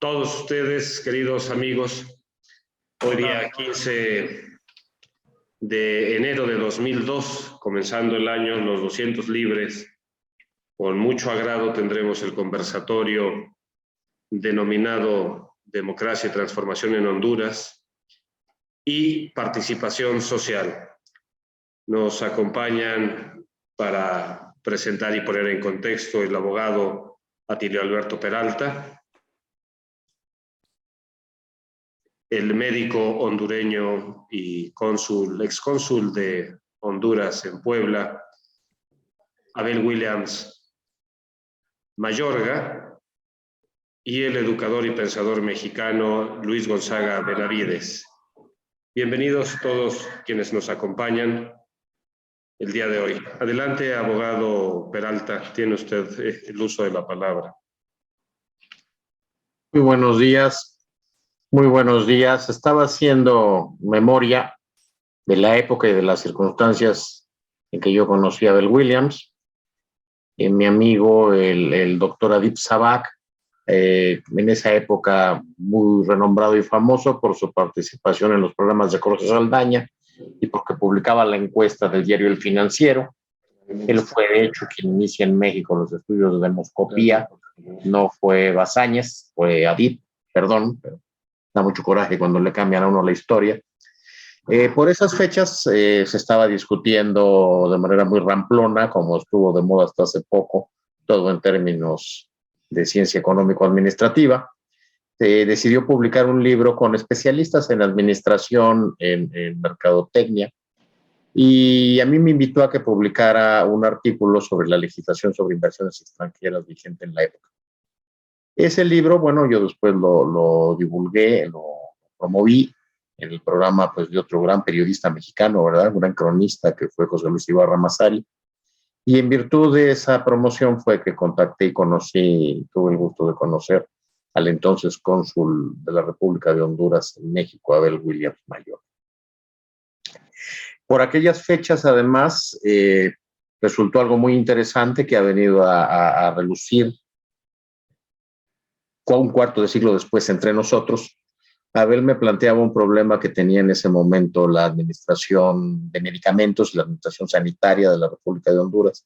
todos ustedes, queridos amigos. Hoy día 15 de enero de 2002, comenzando el año, los 200 libres. Con mucho agrado tendremos el conversatorio denominado Democracia y Transformación en Honduras y Participación Social. Nos acompañan para presentar y poner en contexto el abogado Atilio Alberto Peralta, el médico hondureño y excónsul de Honduras en Puebla, Abel Williams Mayorga, y el educador y pensador mexicano Luis Gonzaga Benavides. Bienvenidos todos quienes nos acompañan el día de hoy. Adelante, abogado Peralta, tiene usted el uso de la palabra. Muy buenos días. Muy buenos días. Estaba haciendo memoria de la época y de las circunstancias en que yo conocí a Abel Williams. Mi amigo, el doctor Adib Sabak, en esa época muy renombrado y famoso por su participación en los programas de Jorge Saldaña y porque publicaba la encuesta del diario El Financiero. Él fue, de hecho, quien inicia en México los estudios de demoscopía. No fue Bazáñez, fue Adib, perdón, pero da mucho coraje cuando le cambian a uno la historia. Por esas fechas se estaba discutiendo de manera muy ramplona, como estuvo de moda hasta hace poco, todo en términos de ciencia económico-administrativa. Decidió publicar un libro con especialistas en administración, en mercadotecnia, y a mí me invitó a que publicara un artículo sobre la legislación sobre inversiones extranjeras vigente en la época. Ese libro, bueno, yo después lo divulgué, lo promoví en el programa pues, de otro gran periodista mexicano, ¿verdad? Un gran cronista que fue José Luis Ibarra Mazari. Y en virtud de esa promoción fue que contacté y conocí, tuve el gusto de conocer al entonces cónsul de la República de Honduras en México, Abel Williams Mayor. Por aquellas fechas, además, resultó algo muy interesante que ha venido a relucir un cuarto de siglo después entre nosotros. Abel me planteaba un problema que tenía en ese momento la administración de medicamentos y la administración sanitaria de la República de Honduras,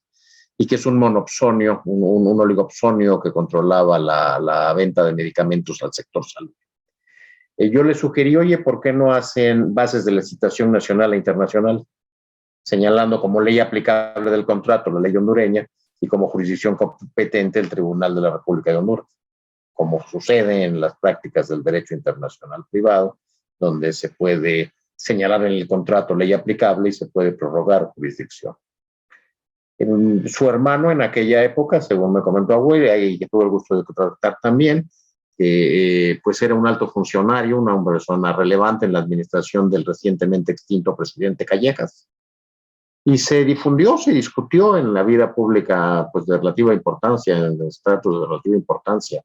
y que es un monopsonio, un oligopsonio que controlaba la venta de medicamentos al sector salud. Yo le sugerí, oye, ¿por qué no hacen bases de licitación nacional e internacional, señalando como ley aplicable del contrato la ley hondureña y como jurisdicción competente el Tribunal de la República de Honduras, como sucede en las prácticas del derecho internacional privado, donde se puede señalar en el contrato ley aplicable y se puede prorrogar jurisdicción. Su hermano en aquella época, según me comentó Abuelo, y que tuve el gusto de tratar también, pues era un alto funcionario, una persona relevante en la administración del recientemente extinto presidente Callejas. Y se difundió, se discutió en la vida pública pues, de relativa importancia, en el estatus de relativa importancia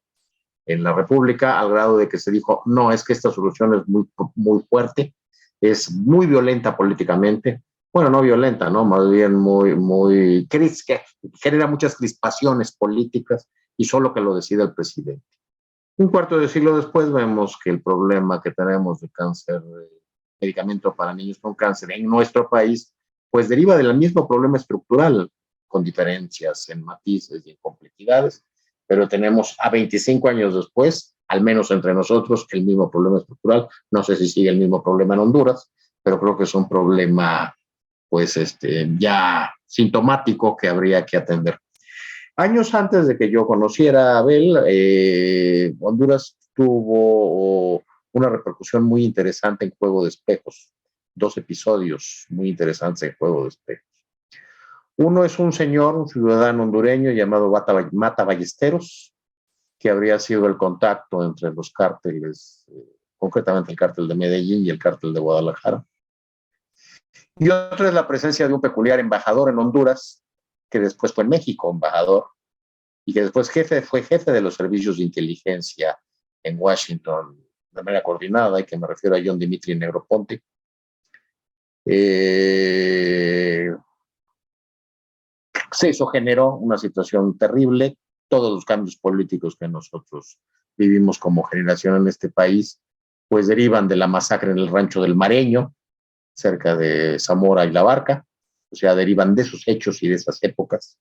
en la República, al grado de que se dijo, no, es que esta solución es muy fuerte, es muy violenta políticamente, bueno, no violenta, ¿no? Más bien que genera muchas crispaciones políticas y solo que lo decida el presidente. Un cuarto de siglo después vemos que el problema que tenemos de cáncer, medicamento para niños con cáncer en nuestro país, pues deriva del mismo problema estructural, con diferencias en matices y en complejidades, pero tenemos a 25 años después, al menos entre nosotros, el mismo problema estructural. No sé si sigue el mismo problema en Honduras, pero creo que es un problema pues ya sintomático que habría que atender. Años antes de que yo conociera a Abel, Honduras tuvo una repercusión muy interesante en Juego de Espejos, 2 episodios muy interesantes en Juego de Espejos. Uno es un señor, un ciudadano hondureño llamado Mata Ballesteros, que habría sido el contacto entre los cárteles, concretamente el cártel de Medellín y el cártel de Guadalajara. Y otra es la presencia de un peculiar embajador en Honduras, que después fue en México embajador, y que después fue jefe de los servicios de inteligencia en Washington de manera coordinada, y que me refiero a John Dimitri Negroponte. Eso generó una situación terrible, todos los cambios políticos que nosotros vivimos como generación en este país, pues derivan de la masacre en el rancho del Mareño, cerca de Zamora y La Barca, o sea, derivan de esos hechos y de esas épocas.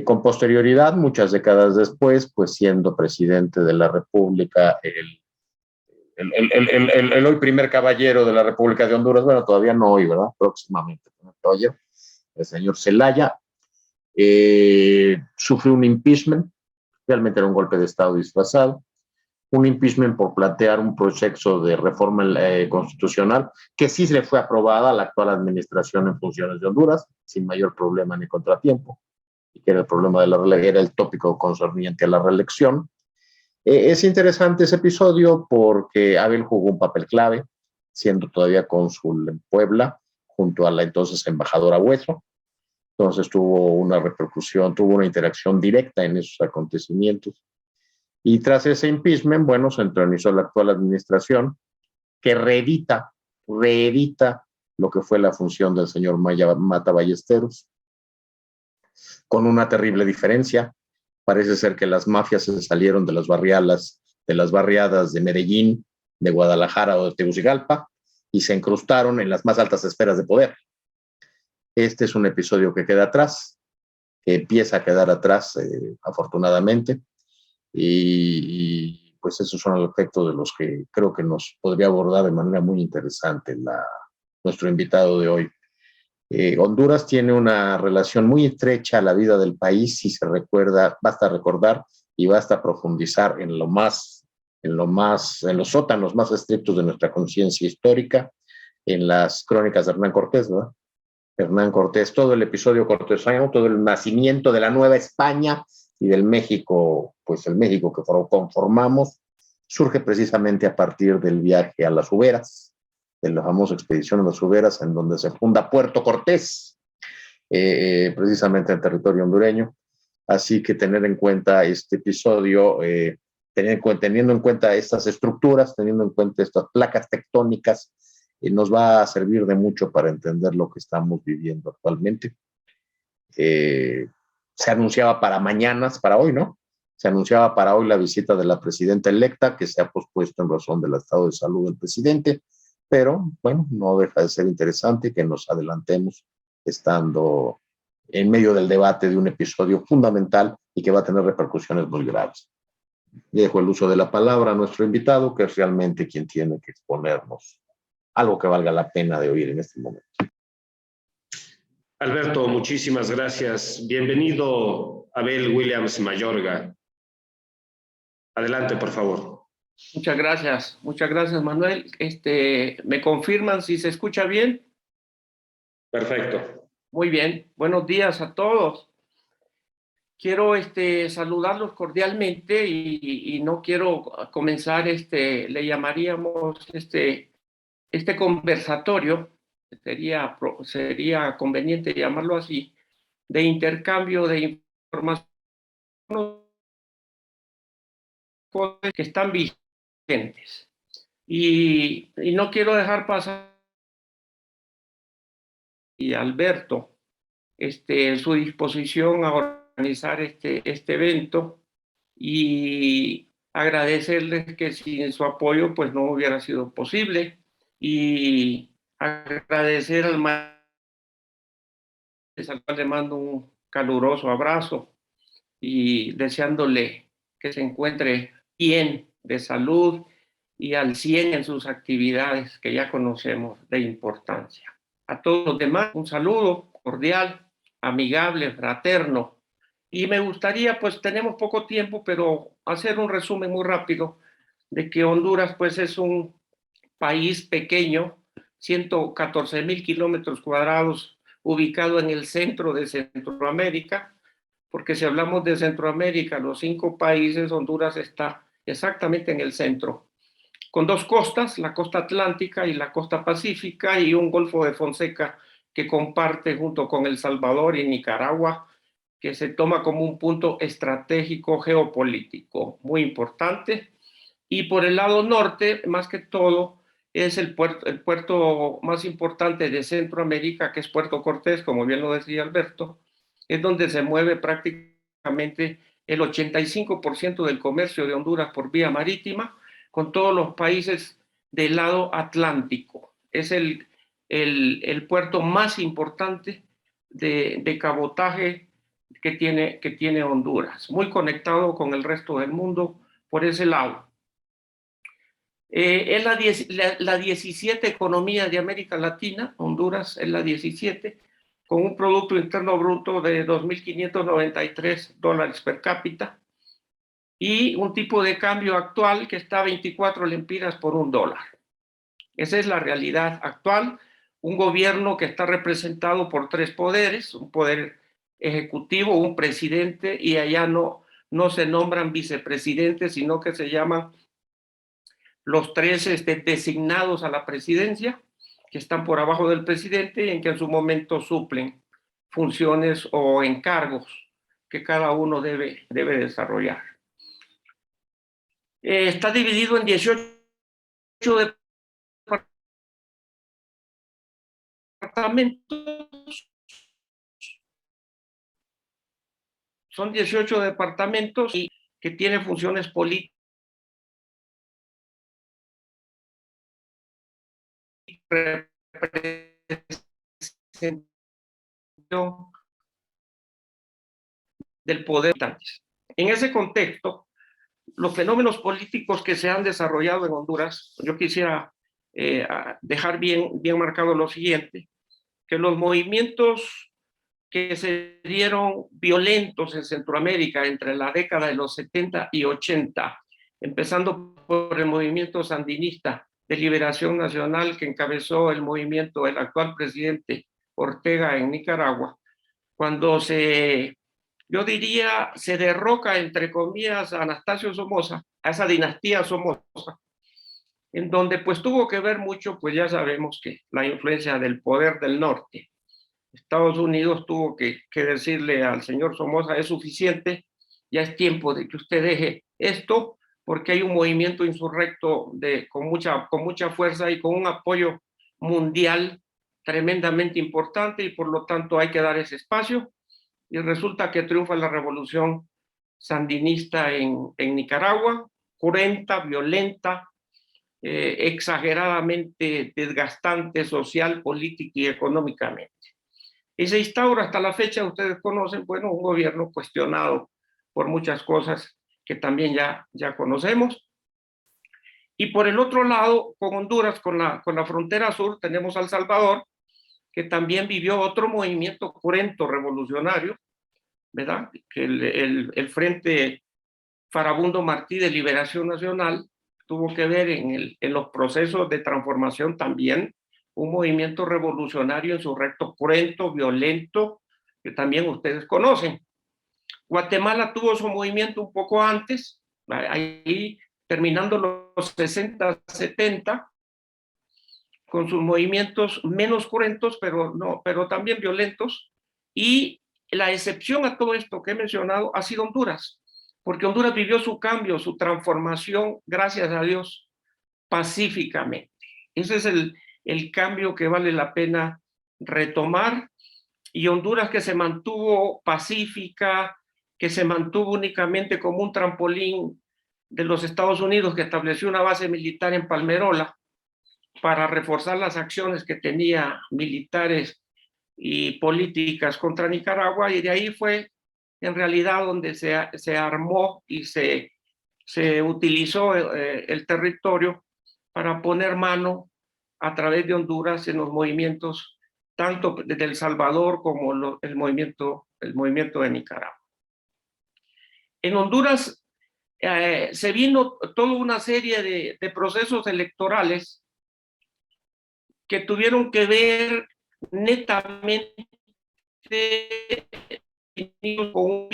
Con posterioridad, muchas décadas después, pues siendo presidente de la República, el hoy primer caballero de la República de Honduras, bueno, todavía no hoy, ¿verdad? Próximamente, caballero, el señor Zelaya, sufrió un impeachment, realmente era un golpe de Estado disfrazado, un impeachment por plantear un proceso de reforma constitucional que sí se le fue aprobada a la actual administración en funciones de Honduras, sin mayor problema ni contratiempo, y que era el problema de era el tópico concerniente a la reelección. Es interesante ese episodio porque Abel jugó un papel clave, siendo todavía cónsul en Puebla, junto a la entonces embajadora Hueso. Entonces tuvo una repercusión, tuvo una interacción directa en esos acontecimientos. Y tras ese impeachment, bueno, se entronizó la actual administración que reedita lo que fue la función del señor Mata Ballesteros, con una terrible diferencia. Parece ser que las mafias se salieron de las barriadas de Medellín, de Guadalajara o de Tegucigalpa y se incrustaron en las más altas esferas de poder. Este es un episodio que queda atrás, que empieza a quedar atrás, afortunadamente, y pues esos son los aspectos de los que creo que nos podría abordar de manera muy interesante nuestro invitado de hoy. Honduras tiene una relación muy estrecha a la vida del país, si se recuerda, basta recordar y basta profundizar en los sótanos más estrictos de nuestra conciencia histórica, en las crónicas de Hernán Cortés, ¿verdad? Hernán Cortés, todo el episodio cortesano, todo el nacimiento de la Nueva España y del México, pues el México que conformamos, surge precisamente a partir del viaje a las Uberas, de la famosa expedición a las Uberas, en donde se funda Puerto Cortés, precisamente en territorio hondureño. Así que tener en cuenta este episodio, teniendo en cuenta estas estructuras, teniendo en cuenta estas placas tectónicas, nos va a servir de mucho para entender lo que estamos viviendo actualmente. Se anunciaba para mañana, para hoy, ¿no? Se anunciaba para hoy la visita de la presidenta electa, que se ha pospuesto en razón del estado de salud del presidente, pero bueno, no deja de ser interesante que nos adelantemos estando en medio del debate de un episodio fundamental y que va a tener repercusiones muy graves. Dejo el uso de la palabra a nuestro invitado, que es realmente quien tiene que exponernos algo que valga la pena de oír en este momento. Alberto, muchísimas gracias. Bienvenido, Abel Williams Mayorga. Adelante, por favor. Muchas gracias, Manuel. ¿Me confirman si se escucha bien? Perfecto. Muy bien. Buenos días a todos. Quiero saludarlos cordialmente y no quiero comenzar, le llamaríamos este conversatorio, sería conveniente llamarlo así, de intercambio de información que están vigentes. Y no quiero dejar pasar y Alberto su disposición a organizar este evento y agradecerles que sin su apoyo pues no hubiera sido posible y agradecer al maestro al cual le mando un caluroso abrazo y deseándole que se encuentre bien de salud y al 100 en sus actividades que ya conocemos de importancia. A todos los demás, un saludo cordial, amigable, fraterno. Y me gustaría, pues tenemos poco tiempo, pero hacer un resumen muy rápido de que Honduras, pues es un país pequeño, 114,000 kilómetros cuadrados, ubicado en el centro de Centroamérica, porque si hablamos de Centroamérica, los 5 países, Honduras está exactamente en el centro, con 2 costas, la costa atlántica y la costa pacífica, y un golfo de Fonseca que comparte junto con El Salvador y Nicaragua, que se toma como un punto estratégico geopolítico muy importante. Y por el lado norte, más que todo, es el puerto más importante de Centroamérica, que es Puerto Cortés, como bien lo decía Alberto, es donde se mueve prácticamente el 85% del comercio de Honduras por vía marítima con todos los países del lado atlántico. Es el puerto más importante de cabotaje que tiene Honduras, muy conectado con el resto del mundo por ese lado. Es la 17 economía de América Latina. Honduras es la 17, con un Producto Interno Bruto de $2.593 per cápita y un tipo de cambio actual que está a 24 lempiras por $1. Esa es la realidad actual. Un gobierno que está representado por 3 poderes, un poder ejecutivo, un presidente, y allá no se nombran vicepresidentes, sino que se llaman los 3 designados a la presidencia, que están por abajo del presidente y en que en su momento suplen funciones o encargos que cada uno debe desarrollar. Está dividido en 18 departamentos. Son 18 departamentos y que tienen funciones políticas del poder. En ese contexto, los fenómenos políticos que se han desarrollado en Honduras, yo quisiera dejar bien marcado lo siguiente, que los movimientos que se dieron violentos en Centroamérica entre la década de los 70 y 80, empezando por el movimiento sandinista de liberación nacional que encabezó el movimiento del actual presidente Ortega en Nicaragua, cuando yo diría, se derroca, entre comillas, a Anastasio Somoza, a esa dinastía Somoza, en donde pues tuvo que ver mucho, pues ya sabemos que la influencia del poder del norte. Estados Unidos tuvo que decirle al señor Somoza, es suficiente, ya es tiempo de que usted deje esto, porque hay un movimiento insurrecto con mucha fuerza y con un apoyo mundial tremendamente importante, y por lo tanto hay que dar ese espacio. Y resulta que triunfa la revolución sandinista en Nicaragua, cruenta, violenta, exageradamente desgastante social, política y económicamente. Y se instaura hasta la fecha, ustedes conocen, bueno, un gobierno cuestionado por muchas cosas que también ya conocemos. Y por el otro lado, con Honduras, con la frontera sur, tenemos a El Salvador, que también vivió otro movimiento cruento revolucionario, ¿verdad? Que el Frente Farabundo Martí de Liberación Nacional tuvo que ver en los procesos de transformación también, un movimiento revolucionario insurrecto cruento, violento, que también ustedes conocen. Guatemala tuvo su movimiento un poco antes, ahí terminando los 60, 70, con sus movimientos menos cruentos, pero también violentos. Y la excepción a todo esto que he mencionado ha sido Honduras, porque Honduras vivió su cambio, su transformación, gracias a Dios, pacíficamente. Ese es el cambio que vale la pena retomar. Y Honduras, que se mantuvo pacífica, que se mantuvo únicamente como un trampolín de los Estados Unidos, que estableció una base militar en Palmerola para reforzar las acciones que tenía militares y políticas contra Nicaragua, y de ahí fue en realidad donde se armó y se utilizó el territorio para poner mano a través de Honduras en los movimientos tanto de El Salvador como el movimiento de Nicaragua. En Honduras se vino toda una serie de procesos electorales que tuvieron que ver netamente con un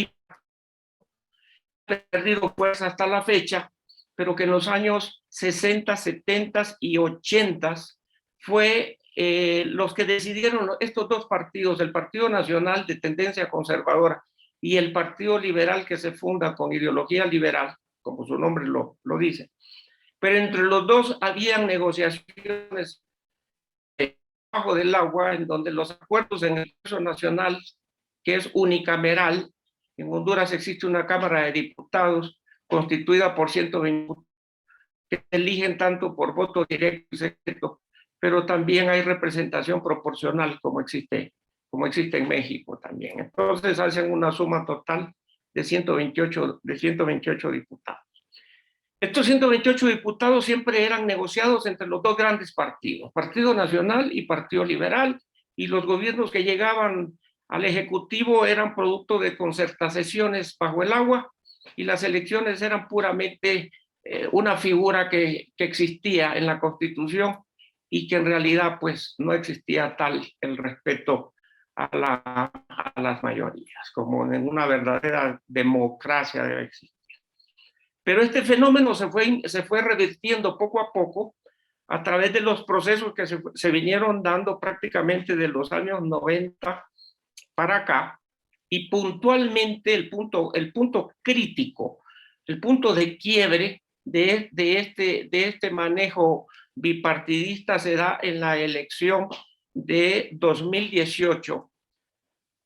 perdido fuerza hasta la fecha, pero que en los años 60, 70 y 80 fue los que decidieron estos dos partidos, el Partido Nacional de tendencia conservadora y el Partido Liberal, que se funda con ideología liberal, como su nombre lo dice. Pero entre los dos habían negociaciones bajo del agua, en donde los acuerdos en el Congreso Nacional, que es unicameral, En Honduras existe una Cámara de Diputados constituida por 120 que eligen tanto por voto directo y secreto, pero también hay representación proporcional como existe en México también. Entonces hacen una suma total de 128 diputados. Estos 128 diputados siempre eran negociados entre los dos grandes partidos, Partido Nacional y Partido Liberal, y los gobiernos que llegaban al Ejecutivo eran producto de concertaciones bajo el agua, y las elecciones eran puramente una figura que existía en la Constitución y que en realidad pues no existía tal el respeto a las mayorías, como en una verdadera democracia debe existir. Pero este fenómeno se fue revirtiendo poco a poco a través de los procesos que se vinieron dando prácticamente de los años 90 para acá, y puntualmente el punto crítico, el punto de quiebre de este manejo bipartidista se da en la elección de 2018,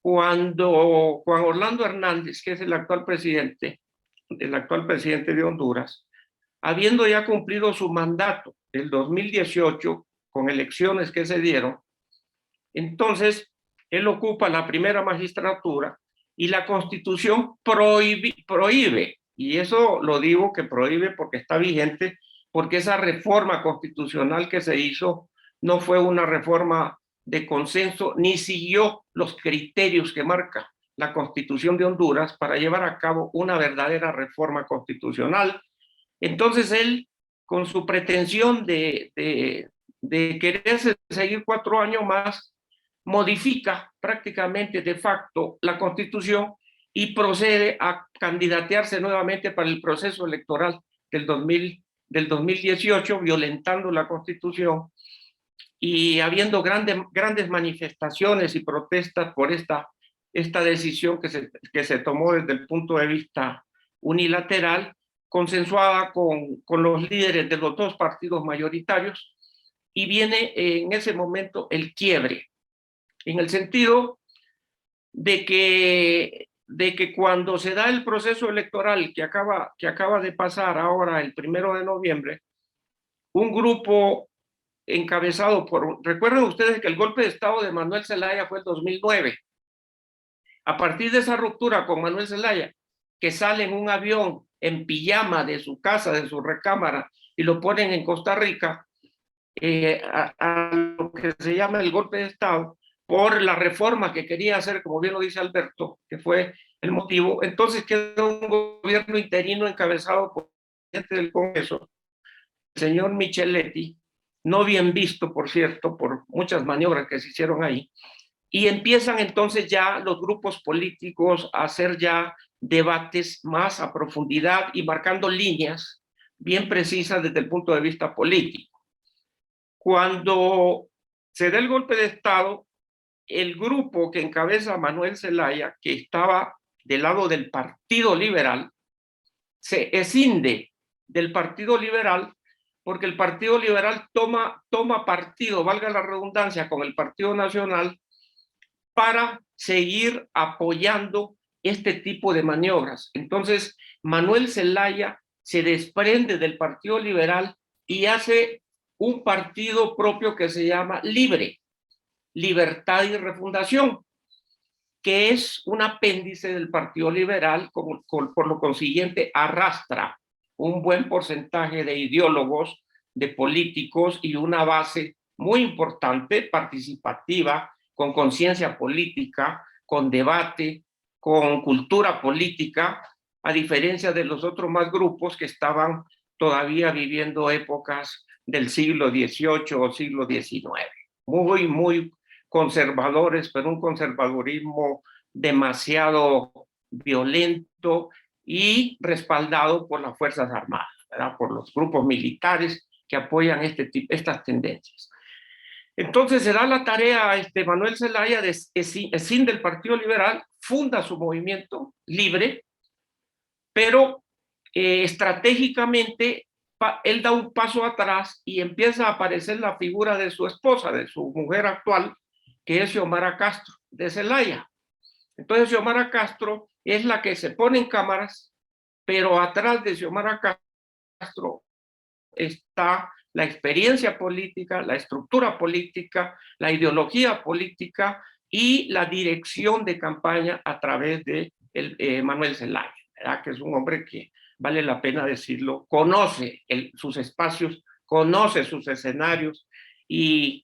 cuando Juan Orlando Hernández, que es el actual presidente de Honduras, habiendo ya cumplido su mandato del 2018 con elecciones que se dieron, entonces él ocupa la primera magistratura y la Constitución prohíbe, y eso lo digo que prohíbe porque está vigente, porque esa reforma constitucional que se hizo no fue una reforma de consenso, ni siguió los criterios que marca la Constitución de Honduras para llevar a cabo una verdadera reforma constitucional. Entonces él, con su pretensión de quererse seguir 4 años más, modifica prácticamente de facto la Constitución y procede a candidatearse nuevamente para el proceso electoral del 2018, violentando la Constitución y habiendo grandes manifestaciones y protestas por esta decisión que se tomó desde el punto de vista unilateral, consensuada con los líderes de los dos partidos mayoritarios, y viene en ese momento el quiebre, en el sentido de que cuando se da el proceso electoral que acaba de pasar ahora el 1 de noviembre, un grupo encabezado recuerden ustedes que el golpe de Estado de Manuel Zelaya fue el 2009. A partir de esa ruptura con Manuel Zelaya, que sale en un avión en pijama de su casa, de su recámara, y lo ponen en Costa Rica, a lo que se llama el golpe de Estado, por la reforma que quería hacer, como bien lo dice Alberto, que fue el motivo. Entonces queda un gobierno interino encabezado por el presidente del Congreso, el señor Micheletti, no bien visto, por cierto, por muchas maniobras que se hicieron ahí, y empiezan entonces ya los grupos políticos a hacer ya debates más a profundidad y marcando líneas bien precisas desde el punto de vista político. Cuando se da el golpe de Estado, el grupo que encabeza Manuel Zelaya, que estaba del lado del Partido Liberal, se escinde del Partido Liberal porque el Partido Liberal toma partido, valga la redundancia, con el Partido Nacional para seguir apoyando este tipo de maniobras. Entonces, Manuel Zelaya se desprende del Partido Liberal y hace un partido propio que se llama Libre, Libertad y Refundación, que es un apéndice del Partido Liberal, por lo consiguiente arrastra un buen porcentaje de ideólogos, de políticos y una base muy importante, participativa, con conciencia política, con debate, con cultura política, a diferencia de los otros más grupos que estaban todavía viviendo épocas del siglo XVIII o siglo XIX. Muy, muy conservadores, pero un conservadurismo demasiado violento y respaldado por las Fuerzas Armadas, ¿verdad? Por los grupos militares que apoyan estas tendencias. Entonces se da la tarea a Manuel Zelaya de escinde del Partido Liberal, funda su movimiento Libre, pero estratégicamente él da un paso atrás y empieza a aparecer la figura de su esposa, de su mujer actual, que es Xiomara Castro de Zelaya. Entonces Xiomara Castro es la que se pone en cámaras, pero atrás de Xiomara Castro está la experiencia política, la estructura política, la ideología política y la dirección de campaña a través de Manuel Zelaya, ¿verdad? Que es un hombre que, vale la pena decirlo, conoce sus espacios, conoce sus escenarios y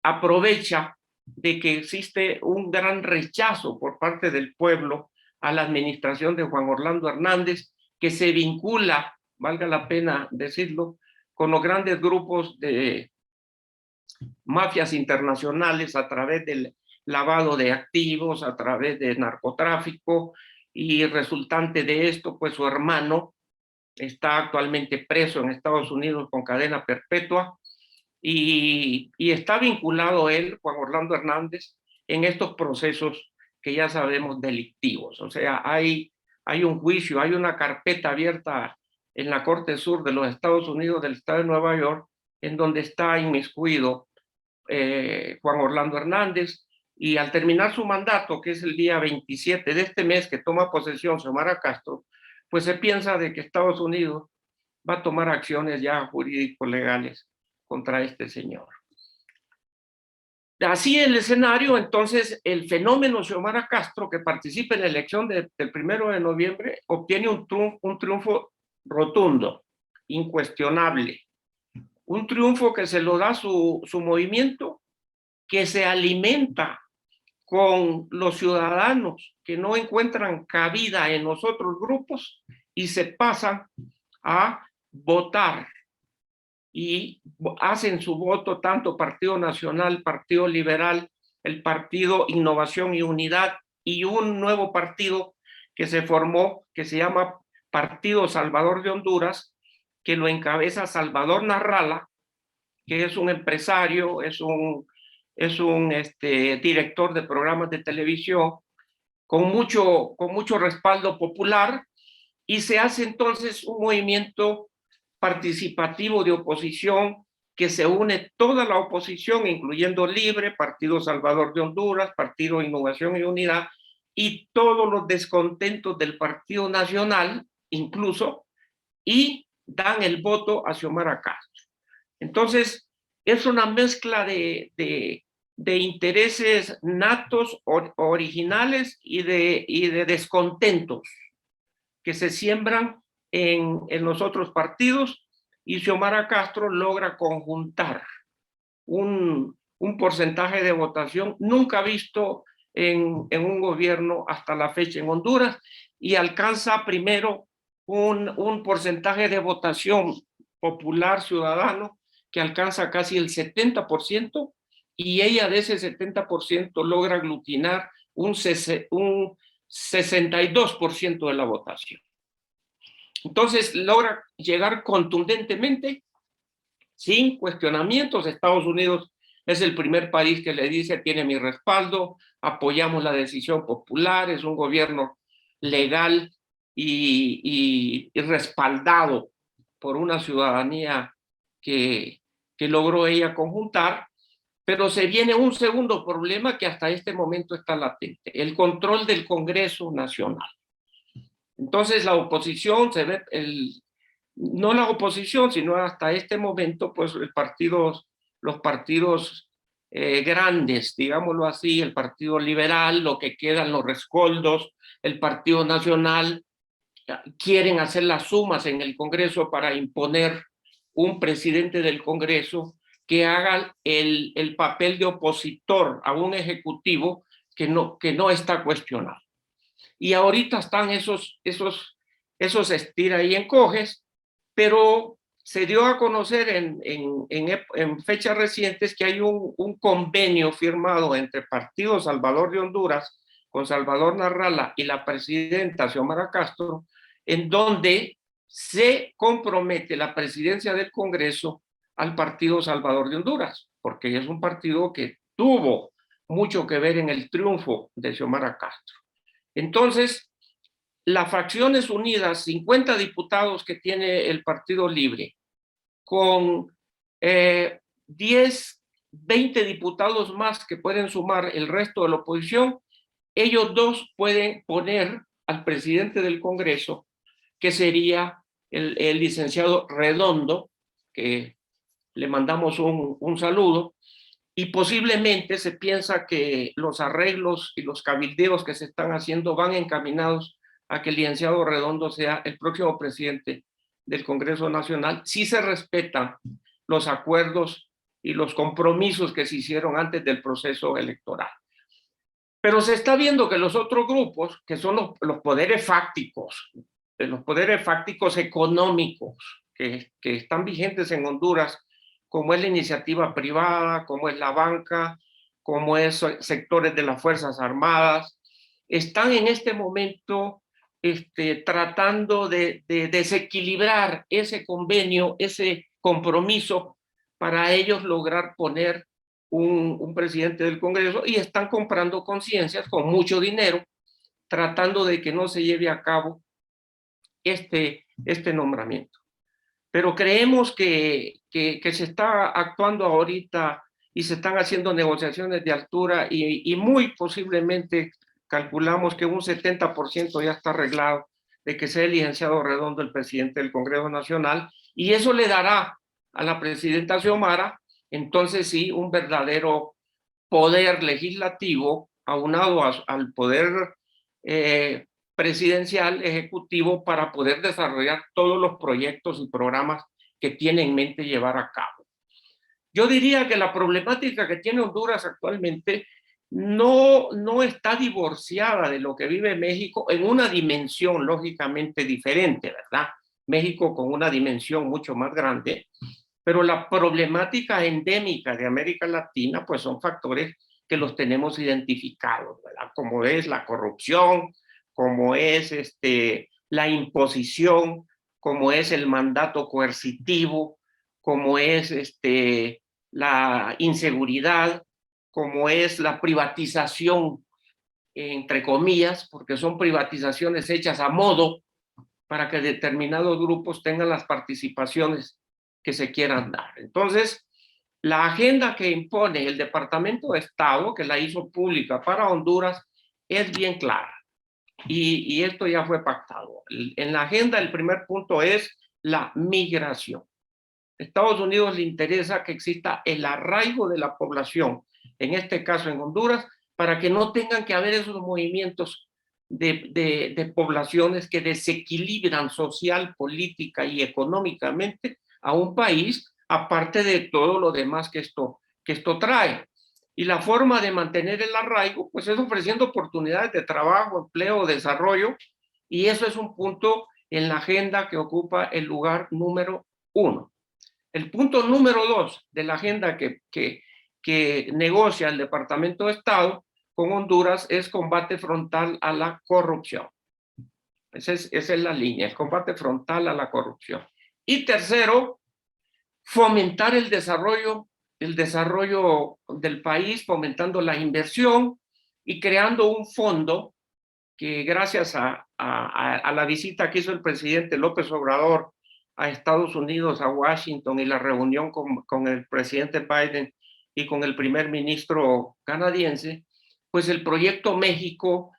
aprovecha de que existe un gran rechazo por parte del pueblo a la administración de Juan Orlando Hernández, que se vincula, valga la pena decirlo, con los grandes grupos de mafias internacionales a través del lavado de activos, a través de narcotráfico, y resultante de esto, pues su hermano está actualmente preso en Estados Unidos con cadena perpetua, y está vinculado él, Juan Orlando Hernández, en estos procesos que ya sabemos delictivos. O sea, hay un juicio, hay una carpeta abierta en la Corte Sur de los Estados Unidos, del estado de Nueva York, en donde está inmiscuido Juan Orlando Hernández, y al terminar su mandato, que es el día 27 de este mes que toma posesión Xiomara Castro, pues se piensa de que Estados Unidos va a tomar acciones ya jurídico-legales contra este señor. Así el escenario, entonces el fenómeno Xiomara Castro, que participa en la elección del 1 de noviembre, obtiene un triunfo rotundo, incuestionable. Un triunfo que se lo da su movimiento, que se alimenta con los ciudadanos que no encuentran cabida en los otros grupos y se pasan a votar, y hacen su voto tanto Partido Nacional, Partido Liberal, el Partido Innovación y Unidad, y un nuevo partido que se formó, que se llama Partido Salvador de Honduras, que lo encabeza Salvador Narrala, que es un empresario, es un director de programas de televisión con mucho respaldo popular, y se hace entonces un movimiento participativo de oposición que se une toda la oposición, incluyendo Libre, Partido Salvador de Honduras, Partido Innovación y Unidad, y todos los descontentos del Partido Nacional, incluso, y dan el voto a Xiomara Castro. Entonces, es una mezcla de intereses natos, originales, y de descontentos que se siembran en los otros partidos, y Xiomara Castro logra conjuntar un porcentaje de votación nunca visto en un gobierno hasta la fecha en Honduras, y alcanza primero un porcentaje de votación popular ciudadano que alcanza casi el 70%, y ella de ese 70% logra aglutinar un 62% de la votación. Entonces logra llegar contundentemente, sin cuestionamientos. Estados Unidos es el primer país que le dice: tiene mi respaldo, apoyamos la decisión popular, es un gobierno legal y respaldado por una ciudadanía que logró ella conjuntar. Pero se viene un segundo problema que hasta este momento está latente: el control del Congreso Nacional. Entonces la oposición se ve, no la oposición, sino hasta este momento, pues los partidos grandes, digámoslo así, el Partido Liberal, lo que quedan los rescoldos, el Partido Nacional, quieren hacer las sumas en el Congreso para imponer un presidente del Congreso que haga el papel de opositor a un ejecutivo que no está cuestionado. Y ahorita están esos estira y encoges, pero se dio a conocer en fechas recientes que hay un convenio firmado entre Partido Salvador de Honduras, con Salvador Narrala, y la presidenta Xiomara Castro, en donde se compromete la presidencia del Congreso al Partido Salvador de Honduras, porque es un partido que tuvo mucho que ver en el triunfo de Xiomara Castro. Entonces, las Fracciones Unidas, 50 diputados que tiene el Partido Libre, con 10, 20 diputados más que pueden sumar el resto de la oposición, ellos dos pueden poner al presidente del Congreso, que sería el licenciado Redondo, que le mandamos un saludo, y posiblemente se piensa que los arreglos y los cabildeos que se están haciendo van encaminados a que el licenciado Redondo sea el próximo presidente del Congreso Nacional, si se respetan los acuerdos y los compromisos que se hicieron antes del proceso electoral. Pero se está viendo que los otros grupos, que son los poderes fácticos económicos que están vigentes en Honduras, como es la iniciativa privada, como es la banca, como es sectores de las Fuerzas Armadas, están en este momento tratando de desequilibrar ese convenio, ese compromiso, para ellos lograr poner un presidente del Congreso, y están comprando conciencias con mucho dinero, tratando de que no se lleve a cabo este nombramiento. Pero creemos que se está actuando ahorita y se están haciendo negociaciones de altura, y muy posiblemente calculamos que un 70% ya está arreglado de que sea el licenciado Redondo el presidente del Congreso Nacional, y eso le dará a la presidenta Xiomara, entonces sí, un verdadero poder legislativo aunado al poder presidencial, ejecutivo, para poder desarrollar todos los proyectos y programas que tiene en mente llevar a cabo. Yo diría que la problemática que tiene Honduras actualmente no está divorciada de lo que vive México, en una dimensión lógicamente diferente, ¿verdad? México con una dimensión mucho más grande, pero la problemática endémica de América Latina pues son factores que los tenemos identificados, ¿verdad? Como es la corrupción, como es la imposición, como es el mandato coercitivo, como es la inseguridad, como es la privatización, entre comillas, porque son privatizaciones hechas a modo para que determinados grupos tengan las participaciones que se quieran dar. Entonces, la agenda que impone el Departamento de Estado, que la hizo pública para Honduras, es bien clara. Y esto ya fue pactado. En la agenda, el primer punto es la migración. A Estados Unidos le interesa que exista el arraigo de la población, en este caso en Honduras, para que no tengan que haber esos movimientos de poblaciones que desequilibran social, política y económicamente a un país, aparte de todo lo demás que esto trae. Y la forma de mantener el arraigo, pues es ofreciendo oportunidades de trabajo, empleo, desarrollo, y eso es un punto en la agenda que ocupa el lugar número 1. El punto número 2 de la agenda que negocia el Departamento de Estado con Honduras es combate frontal a la corrupción. Esa es la línea, el combate frontal a la corrupción. Y tercero, fomentar el desarrollo del país, fomentando la inversión y creando un fondo que, gracias a la visita que hizo el presidente López Obrador a Estados Unidos, a Washington, y la reunión con el presidente Biden y con el primer ministro canadiense, pues el proyecto México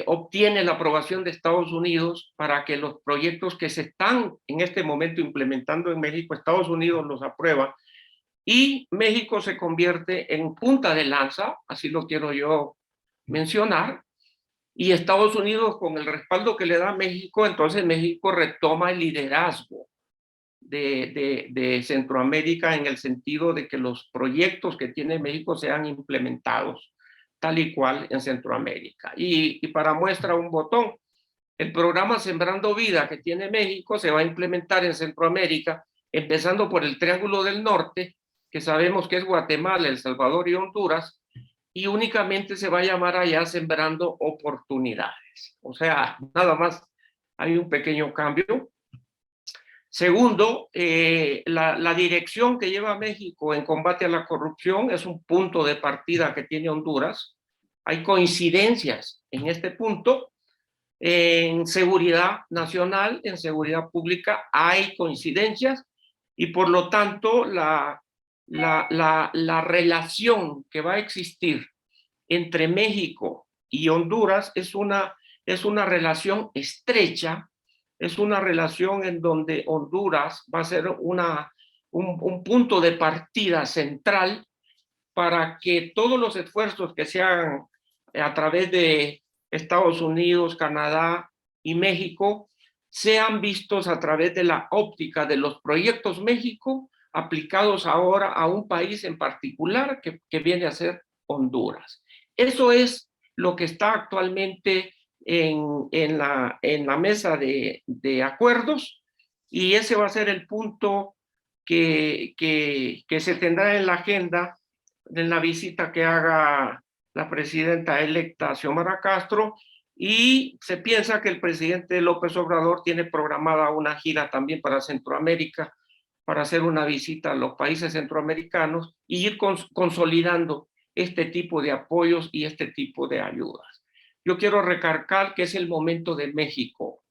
obtiene la aprobación de Estados Unidos para que los proyectos que se están en este momento implementando en México, Estados Unidos los aprueba, y México se convierte en punta de lanza, así lo quiero yo mencionar, y Estados Unidos, con el respaldo que le da México, entonces México retoma el liderazgo de Centroamérica, en el sentido de que los proyectos que tiene México sean implementados tal y cual en Centroamérica. Y para muestra un botón, el programa Sembrando Vida que tiene México se va a implementar en Centroamérica, empezando por el Triángulo del Norte, que sabemos que es Guatemala, El Salvador y Honduras, y únicamente se va a llamar allá Sembrando Oportunidades. O sea, nada más hay un pequeño cambio. Segundo, la dirección que lleva México en combate a la corrupción es un punto de partida que tiene Honduras. Hay coincidencias en este punto. En seguridad nacional, en seguridad pública, hay coincidencias, y por lo tanto la relación que va a existir entre México y Honduras es una relación estrecha, es una relación en donde Honduras va a ser un punto de partida central para que todos los esfuerzos que se hagan a través de Estados Unidos, Canadá y México sean vistos a través de la óptica de los proyectos México aplicados ahora a un país en particular que viene a ser Honduras. Eso es lo que está actualmente en la mesa de acuerdos, y ese va a ser el punto que se tendrá en la agenda en la visita que haga la presidenta electa Xiomara Castro, y se piensa que el presidente López Obrador tiene programada una gira también para Centroamérica, para hacer una visita a los países centroamericanos y ir consolidando este tipo de apoyos y este tipo de ayudas. Yo quiero recalcar que es el momento de México.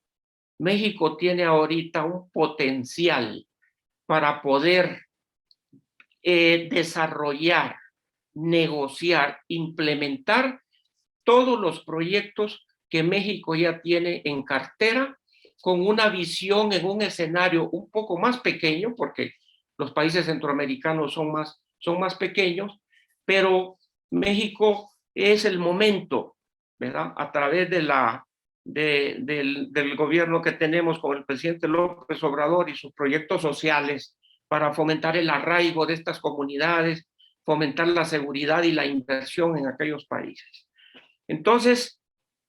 México tiene ahorita un potencial para poder desarrollar, negociar, implementar todos los proyectos que México ya tiene en cartera, con una visión en un escenario un poco más pequeño, porque los países centroamericanos son más pequeños, pero México es el momento, ¿verdad? A través del gobierno que tenemos con el presidente López Obrador y sus proyectos sociales para fomentar el arraigo de estas comunidades, fomentar la seguridad y la inversión en aquellos países. Entonces,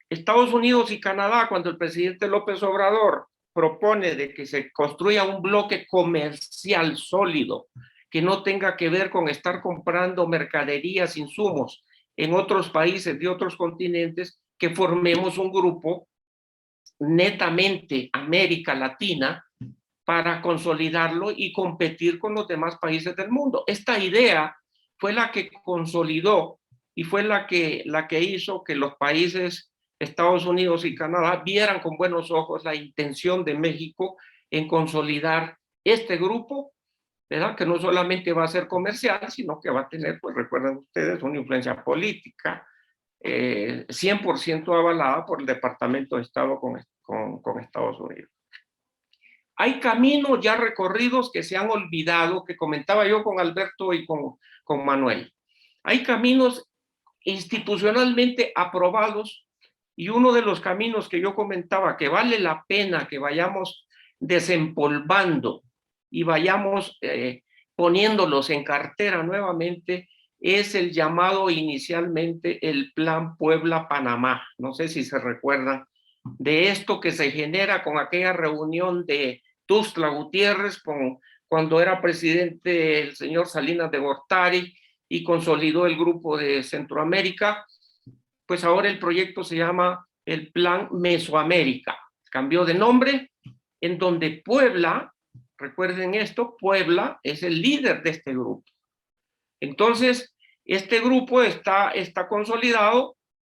Estados Unidos y Canadá, cuando el presidente López Obrador propone de que se construya un bloque comercial sólido, que no tenga que ver con estar comprando mercaderías, insumos en otros países de otros continentes, que formemos un grupo netamente América Latina para consolidarlo y competir con los demás países del mundo. Esta idea fue la que consolidó y fue la que hizo que los países Estados Unidos y Canadá vieran con buenos ojos la intención de México en consolidar este grupo, ¿verdad? Que no solamente va a ser comercial, sino que va a tener, pues recuerden ustedes, una influencia política 100% avalada por el Departamento de Estado con Estados Unidos. Hay caminos ya recorridos que se han olvidado, que comentaba yo con Alberto y con Manuel. Hay caminos institucionalmente aprobados, y uno de los caminos que yo comentaba que vale la pena que vayamos desempolvando y vayamos poniéndolos en cartera nuevamente es el llamado inicialmente el Plan Puebla-Panamá. No sé si se recuerdan de esto que se genera con aquella reunión de Tuxtla Gutiérrez cuando era presidente el señor Salinas de Gortari y consolidó el grupo de Centroamérica. Pues ahora el proyecto se llama el Plan Mesoamérica. Cambió de nombre, en donde Puebla, recuerden esto, Puebla es el líder de este grupo. Entonces, este grupo está consolidado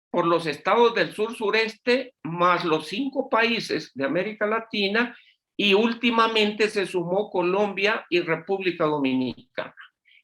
por los estados del sur-sureste, más los 5 países de América Latina, y últimamente se sumó Colombia y República Dominicana.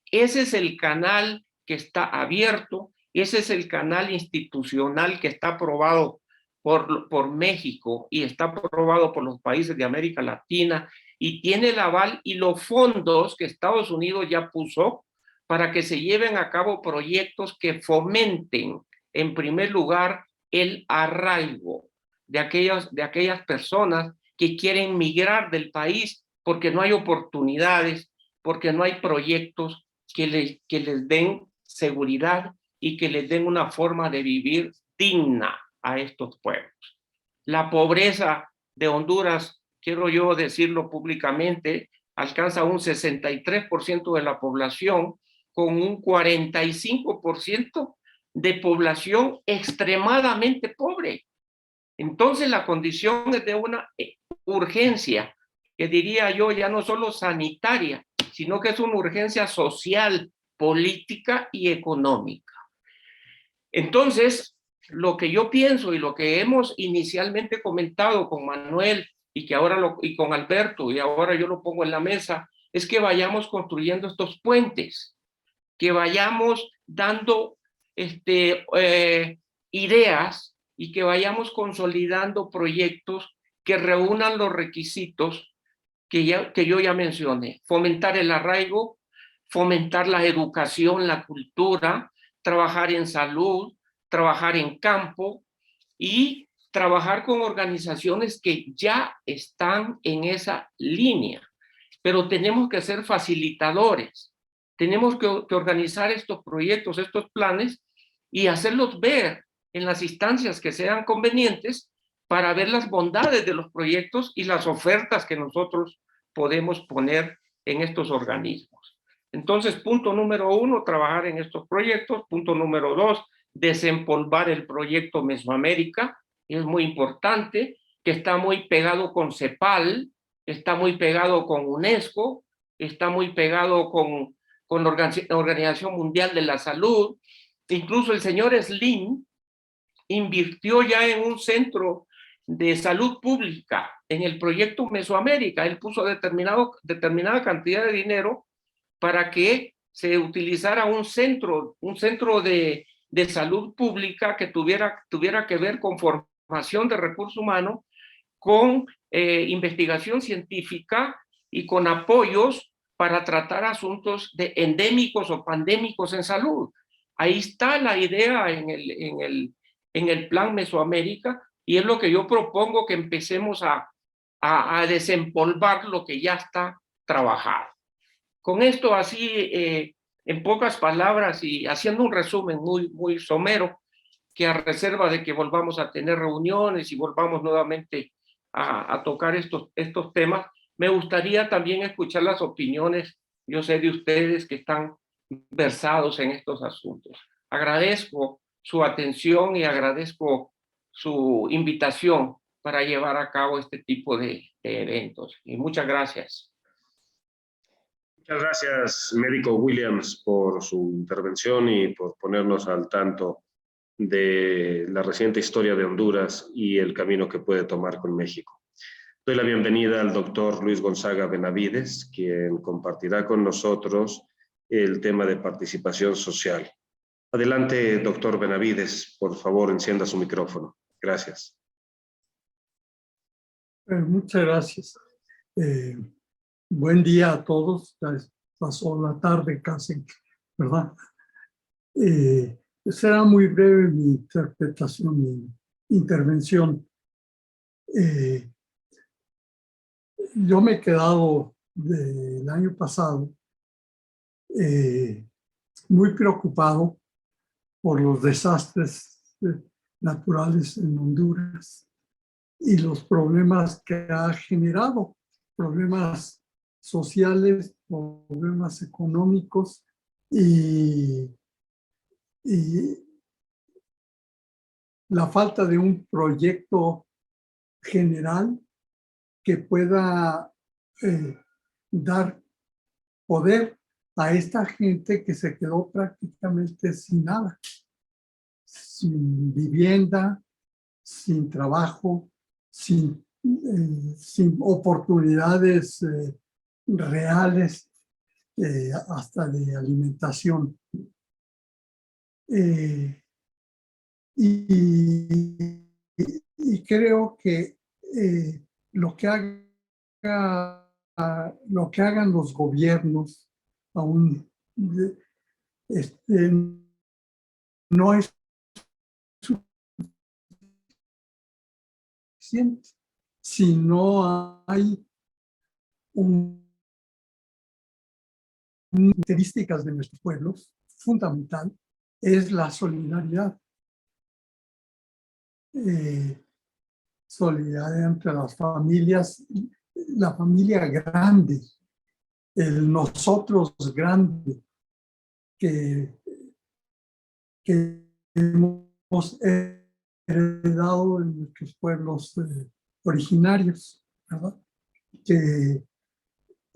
Ese es el canal que está abierto, ese es el canal institucional que está aprobado por México y está aprobado por los países de América Latina, y tiene el aval y los fondos que Estados Unidos ya puso para que se lleven a cabo proyectos que fomenten, en primer lugar, el arraigo de aquellas personas que quieren migrar del país porque no hay oportunidades, porque no hay proyectos que les den seguridad y que les den una forma de vivir digna a estos pueblos. La pobreza de Honduras, quiero yo decirlo públicamente, alcanza un 63% de la población, con un 45% de población extremadamente pobre. Entonces la condición es de una urgencia, que diría yo ya no solo sanitaria, sino que es una urgencia social, política y económica. Entonces, lo que yo pienso y lo que hemos inicialmente comentado con Manuel y que ahora y con Alberto, y ahora yo lo pongo en la mesa, es que vayamos construyendo estos puentes, que vayamos dando ideas y que vayamos consolidando proyectos que reúnan los requisitos que yo ya mencioné. Fomentar el arraigo, fomentar la educación, la cultura, trabajar en salud, trabajar en campo y trabajar con organizaciones que ya están en esa línea. Pero tenemos que ser facilitadores. Tenemos que organizar estos proyectos, estos planes y hacerlos ver en las instancias que sean convenientes para ver las bondades de los proyectos y las ofertas que nosotros podemos poner en estos organismos. Entonces, punto número 1, trabajar en estos proyectos. Punto número 2, desempolvar el proyecto Mesoamérica. Es muy importante, que está muy pegado con CEPAL, está muy pegado con UNESCO, está muy pegado con la Organización Mundial de la Salud. Incluso el señor Slim invirtió ya en un centro de salud pública en el proyecto Mesoamérica. Él puso determinada cantidad de dinero para que se utilizara un centro de salud pública que tuviera que ver con formación de recursos humanos, con investigación científica y con apoyos para tratar asuntos endémicos o pandémicos en salud. Ahí está la idea en el plan Mesoamérica, y es lo que yo propongo, que empecemos a desempolvar lo que ya está trabajado. Con esto, así, en pocas palabras y haciendo un resumen muy somero, que a reserva de que volvamos a tener reuniones y volvamos nuevamente a tocar estos temas, me gustaría también escuchar las opiniones, yo sé, de ustedes que están versados en estos asuntos. Agradezco su atención y agradezco su invitación para llevar a cabo este tipo de eventos. Y muchas gracias. Muchas gracias, médico Williams, por su intervención y por ponernos al tanto de la reciente historia de Honduras y el camino que puede tomar con México. Doy la bienvenida al doctor Luis Gonzaga Benavides, quien compartirá con nosotros el tema de participación social. Adelante, doctor Benavides, por favor, encienda su micrófono. Gracias. Muchas gracias. Buen día a todos. Ya pasó la tarde casi, ¿verdad? Será muy breve mi interpretación, mi intervención. Yo me he quedado del año pasado muy preocupado por los desastres naturales en Honduras y los problemas que ha generado, problemas sociales, problemas económicos y la falta de un proyecto general que pueda dar poder a esta gente que se quedó prácticamente sin nada, sin vivienda, sin trabajo, sin oportunidades reales, hasta de alimentación. Y creo que lo que hagan los gobiernos aún no es suficiente si no hay características de nuestros pueblos. Fundamental es la solidaridad. Solidaridad entre las familias, la familia grande, el nosotros grande que hemos heredado en nuestros pueblos originarios, ¿verdad?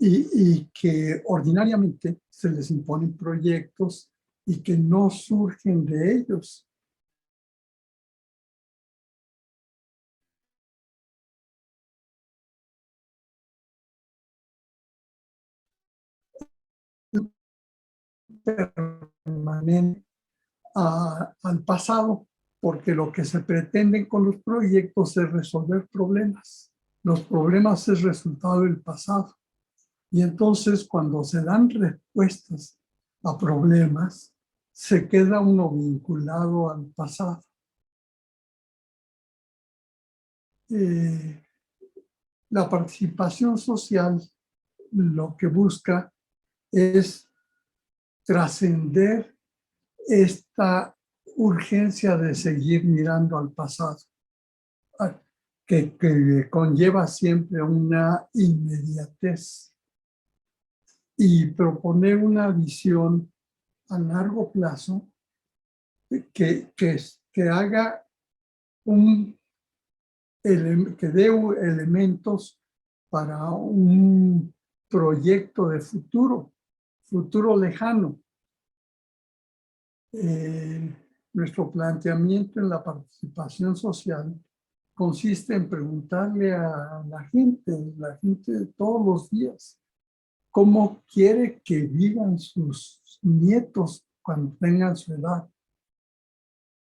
Y que ordinariamente se les imponen proyectos y que no surgen de ellos. Permanente al pasado porque lo que se pretende con los proyectos es resolver problemas. Los problemas es resultado del pasado. Y entonces cuando se dan respuestas a problemas, se queda uno vinculado al pasado. La participación social lo que busca es trascender esta urgencia de seguir mirando al pasado, que conlleva siempre una inmediatez, y proponer una visión a largo plazo que haga que dé elementos para un proyecto de futuro lejano. Nuestro planteamiento en la participación social consiste en preguntarle a la gente de todos los días, cómo quiere que vivan sus nietos cuando tengan su edad,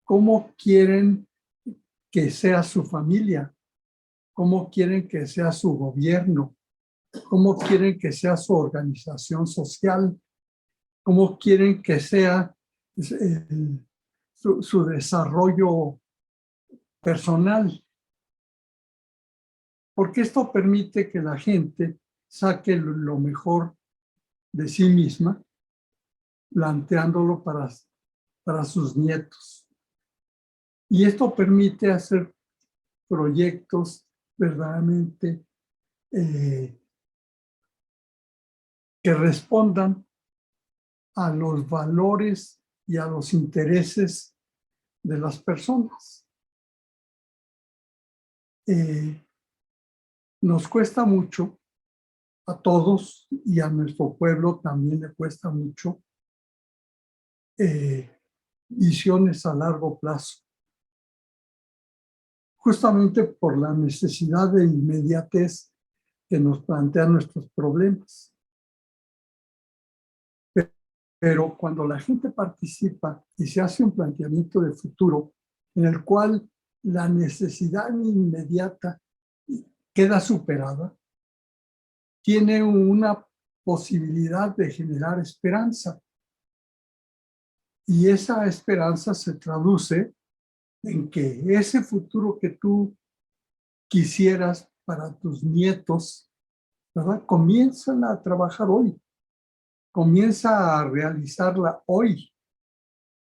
cómo quieren que sea su familia, cómo quieren que sea su gobierno, cómo quieren que sea su organización social, cómo quieren que sea su desarrollo personal. Porque esto permite que la gente saque lo mejor de sí misma, planteándolo para sus nietos. Y esto permite hacer proyectos verdaderamente que respondan a los valores y a los intereses de las personas. Nos cuesta mucho, a todos y a nuestro pueblo también le cuesta mucho, visiones a largo plazo. Justamente por la necesidad de inmediatez que nos plantean nuestros problemas. Pero cuando la gente participa y se hace un planteamiento de futuro en el cual la necesidad inmediata queda superada, tiene una posibilidad de generar esperanza. Y esa esperanza se traduce en que ese futuro que tú quisieras para tus nietos, ¿verdad? Comienzan a trabajar hoy, comienza a realizarla hoy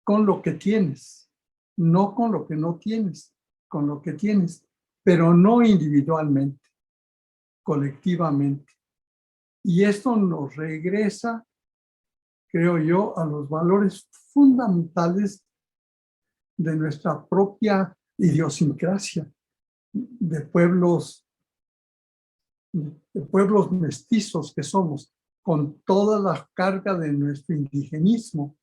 con lo que tienes, no con lo que no tienes, con lo que tienes, pero no individualmente, colectivamente. Y esto nos regresa, creo yo, a los valores fundamentales de nuestra propia idiosincrasia de pueblos mestizos que somos, con toda la carga de nuestro indigenismo.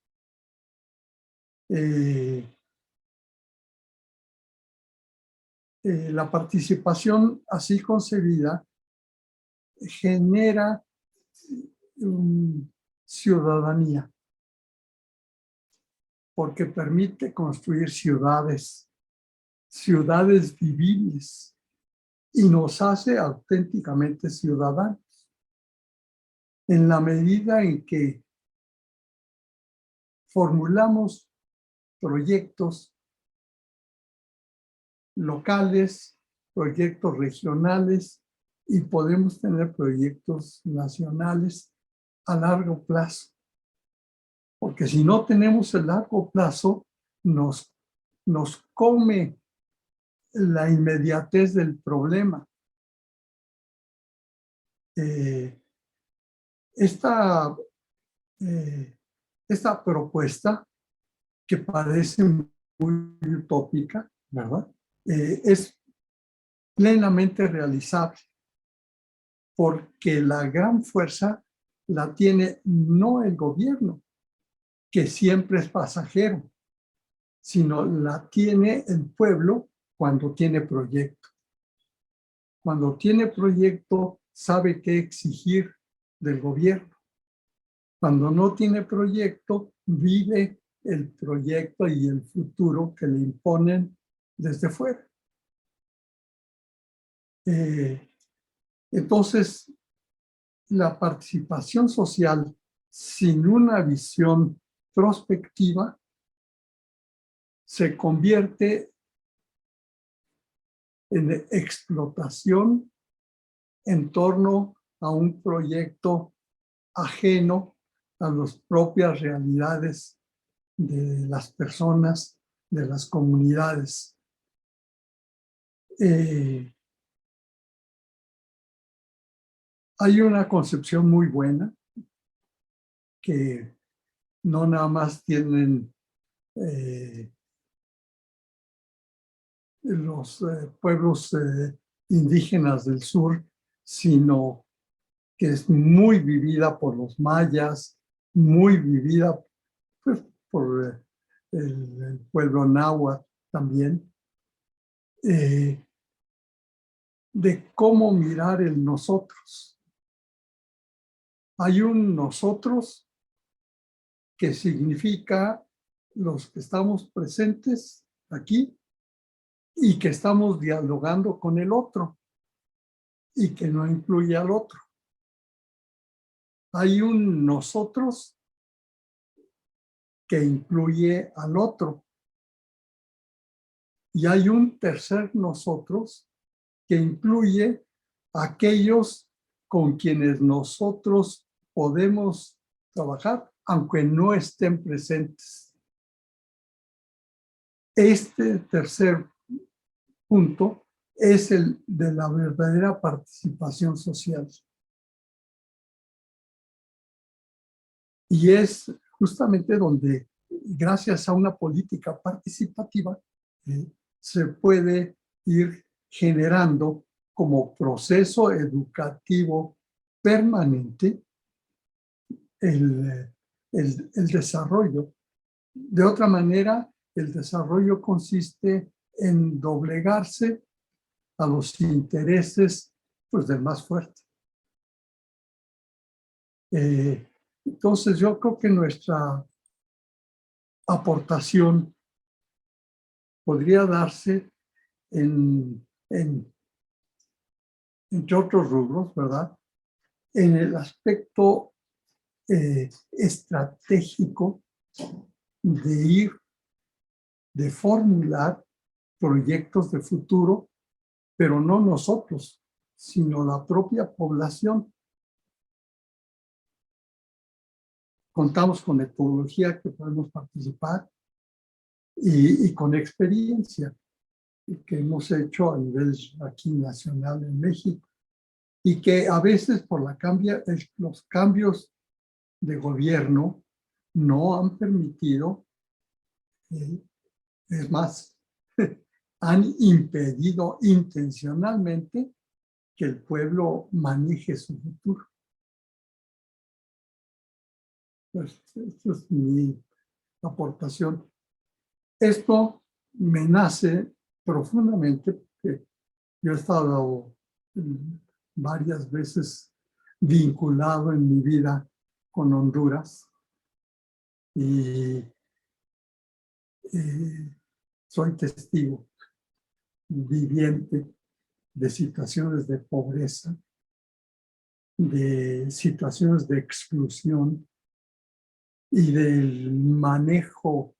La participación así concebida genera ciudadanía, porque permite construir ciudades vivibles y nos hace auténticamente ciudadanos. En la medida en que formulamos proyectos locales, proyectos regionales y podemos tener proyectos nacionales a largo plazo. Porque si no tenemos el largo plazo, nos come la inmediatez del problema. Esta propuesta, que parece muy utópica, ¿verdad? Es plenamente realizable, porque la gran fuerza la tiene no el gobierno, que siempre es pasajero, sino la tiene el pueblo cuando tiene proyecto. Cuando tiene proyecto, sabe qué exigir del gobierno. Cuando no tiene proyecto, vive el proyecto y el futuro que le imponen desde fuera. Entonces, la participación social sin una visión prospectiva se convierte en explotación en torno a un proyecto ajeno a las propias realidades de las personas, de las comunidades. Hay una concepción muy buena que no nada más tienen los pueblos indígenas del sur, sino que es muy vivida por los mayas, muy vivida pues, por el pueblo náhuatl también, de cómo mirar el nosotros. Hay un nosotros que significa los que estamos presentes aquí y que estamos dialogando con el otro y que no incluye al otro. Hay un nosotros que incluye al otro. Y hay un tercer nosotros que incluye a aquellos con quienes nosotros podemos trabajar, aunque no estén presentes. Este tercer punto es el de la verdadera participación social. Y es justamente donde, gracias a una política participativa, se puede ir generando como proceso educativo permanente el desarrollo. De otra manera, el desarrollo consiste en doblegarse a los intereses pues, del más fuerte. Entonces, yo creo que nuestra aportación podría darse entre otros rubros, ¿verdad? En el aspecto estratégico de formular proyectos de futuro, pero no nosotros, sino la propia población. Contamos con metodología que podemos participar y con experiencia que hemos hecho a nivel aquí nacional en México y que a veces por los cambios de gobierno no han permitido, es más, han impedido intencionalmente que el pueblo maneje su futuro. Pues, esta es mi aportación. Esto me nace profundamente porque yo he estado varias veces vinculado en mi vida con Honduras y soy testigo viviente de situaciones de pobreza, de situaciones de exclusión y del manejo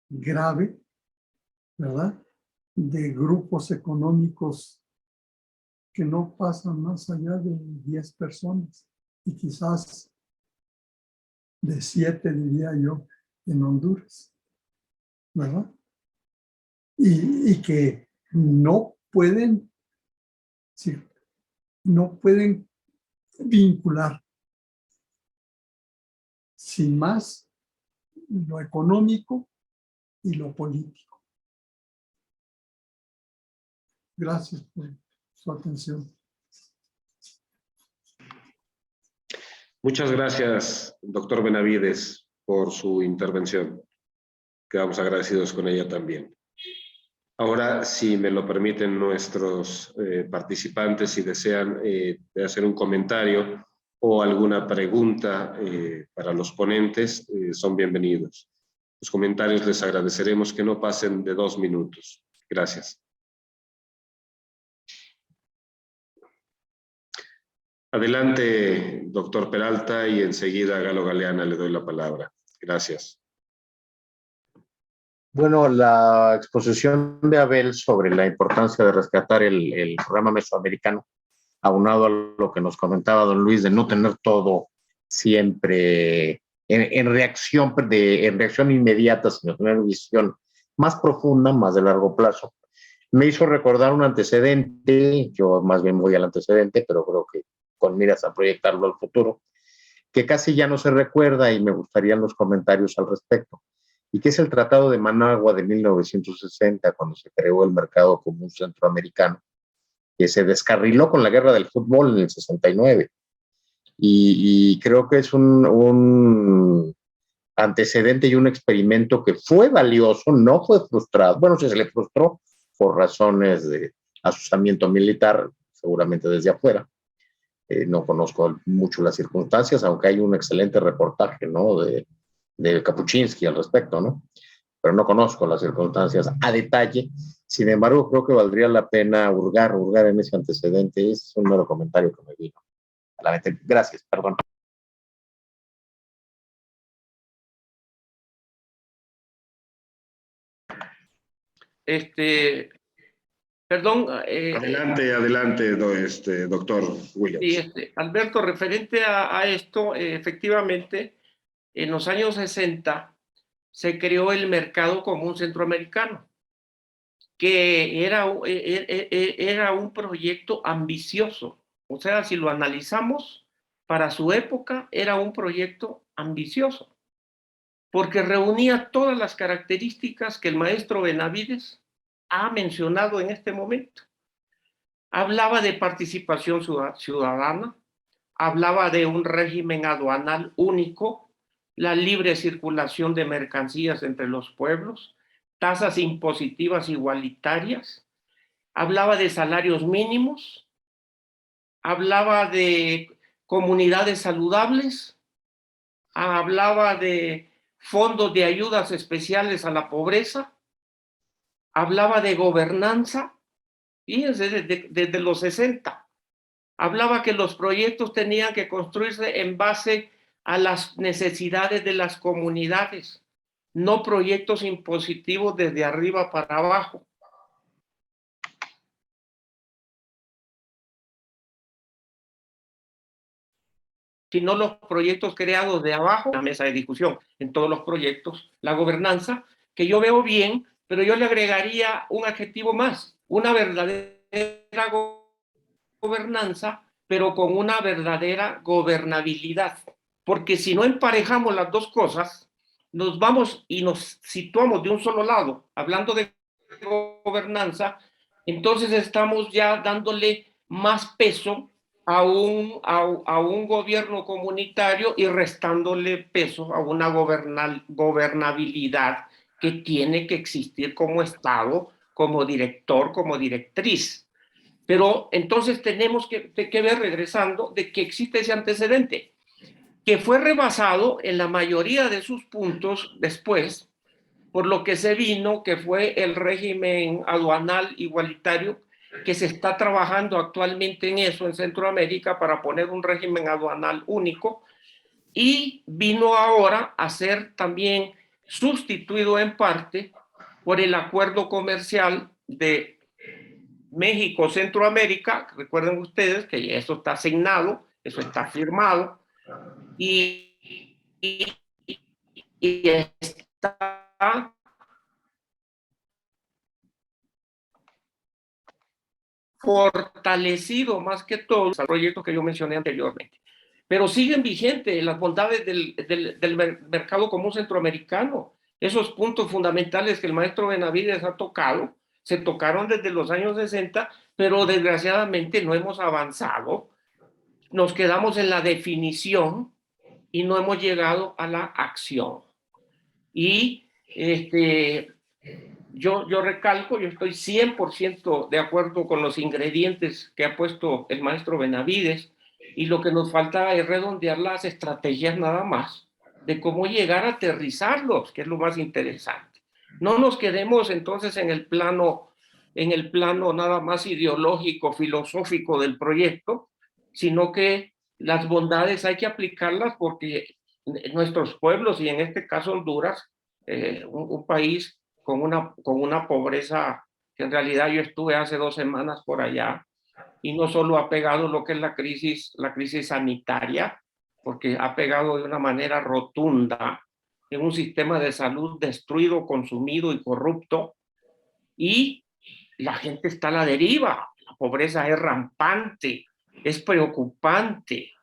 grave, ¿verdad?, de grupos económicos que no pasan más allá de 10 personas y quizás de 7, diría yo, en Honduras, ¿verdad? Y que no pueden vincular sin más lo económico y lo político. Gracias por su atención. Muchas gracias, doctor Benavides, por su intervención. Quedamos agradecidos con ella también. Ahora, si me lo permiten nuestros participantes, si desean hacer un comentario o alguna pregunta para los ponentes, son bienvenidos. Los comentarios les agradeceremos que no pasen de 2 minutos. Gracias. Adelante, doctor Peralta, y enseguida a Galo Galeana le doy la palabra. Gracias. Bueno, la exposición de Abel sobre la importancia de rescatar el programa mesoamericano, aunado a lo que nos comentaba don Luis, de no tener todo siempre en reacción inmediata, sino tener visión más profunda, más de largo plazo. Me hizo recordar un antecedente, yo más bien voy al antecedente, pero creo que con miras a proyectarlo al futuro, que casi ya no se recuerda y me gustarían los comentarios al respecto, y que es el Tratado de Managua de 1960, cuando se creó el mercado común centroamericano, que se descarriló con la guerra del fútbol en el 69. Y creo que es un antecedente y un experimento que fue valioso, no fue frustrado. Bueno, se le frustró por razones de asusamiento militar, seguramente desde afuera. No conozco mucho las circunstancias, aunque hay un excelente reportaje, ¿no?, de Kapuczynski al respecto, ¿no? Pero no conozco las circunstancias a detalle. Sin embargo, creo que valdría la pena hurgar en ese antecedente. Es un mero comentario que me vino a la mente. Gracias, perdón. Perdón. Adelante, doctor Williams. Sí, Alberto, referente a esto, efectivamente, en los años 60 se creó el Mercado Común Centroamericano, que era un proyecto ambicioso. O sea, si lo analizamos, para su época era un proyecto ambicioso, porque reunía todas las características que el maestro Benavides ha mencionado en este momento. Hablaba de participación ciudadana, hablaba de un régimen aduanal único, la libre circulación de mercancías entre los pueblos, tasas impositivas igualitarias, hablaba de salarios mínimos, hablaba de comunidades saludables, hablaba de fondos de ayudas especiales a la pobreza, hablaba de gobernanza, y desde los 60. Hablaba que los proyectos tenían que construirse en base a las necesidades de las comunidades, no proyectos impositivos desde arriba para abajo. Sino los proyectos creados de abajo, la mesa de discusión en todos los proyectos, la gobernanza, que yo veo bien, pero yo le agregaría un adjetivo más, una verdadera gobernanza, pero con una verdadera gobernabilidad. Porque si no emparejamos las dos cosas, nos vamos y nos situamos de un solo lado, hablando de gobernanza, entonces estamos ya dándole más peso a un gobierno comunitario y restándole peso a una gobernabilidad que tiene que existir como Estado, como director, como directriz. Pero entonces tenemos que ver, regresando, de que existe ese antecedente, que fue rebasado en la mayoría de sus puntos después, por lo que se vino, que fue el régimen aduanal igualitario, que se está trabajando actualmente en eso en Centroamérica para poner un régimen aduanal único, y vino ahora a ser también sustituido en parte por el acuerdo comercial de México, Centroamérica. Recuerden ustedes que eso está asignado, eso está firmado, y está fortalecido más que todo los proyectos que yo mencioné anteriormente. Pero siguen vigentes las bondades del mercado común centroamericano. Esos puntos fundamentales que el maestro Benavides ha tocado, se tocaron desde los años 60, pero desgraciadamente no hemos avanzado. Nos quedamos en la definición y no hemos llegado a la acción. Y yo recalco, yo estoy 100% de acuerdo con los ingredientes que ha puesto el maestro Benavides, y lo que nos falta es redondear las estrategias nada más de cómo llegar a aterrizarlos, que es lo más interesante. No nos quedemos entonces en el plano nada más ideológico, filosófico del proyecto, sino que las bondades hay que aplicarlas porque nuestros pueblos, y en este caso Honduras, un país con una pobreza que en realidad yo estuve hace 2 semanas por allá, y no solo ha pegado lo que es la crisis sanitaria, porque ha pegado de una manera rotunda en un sistema de salud destruido, consumido y corrupto, y la gente está a la deriva, la pobreza es rampante, es preocupante.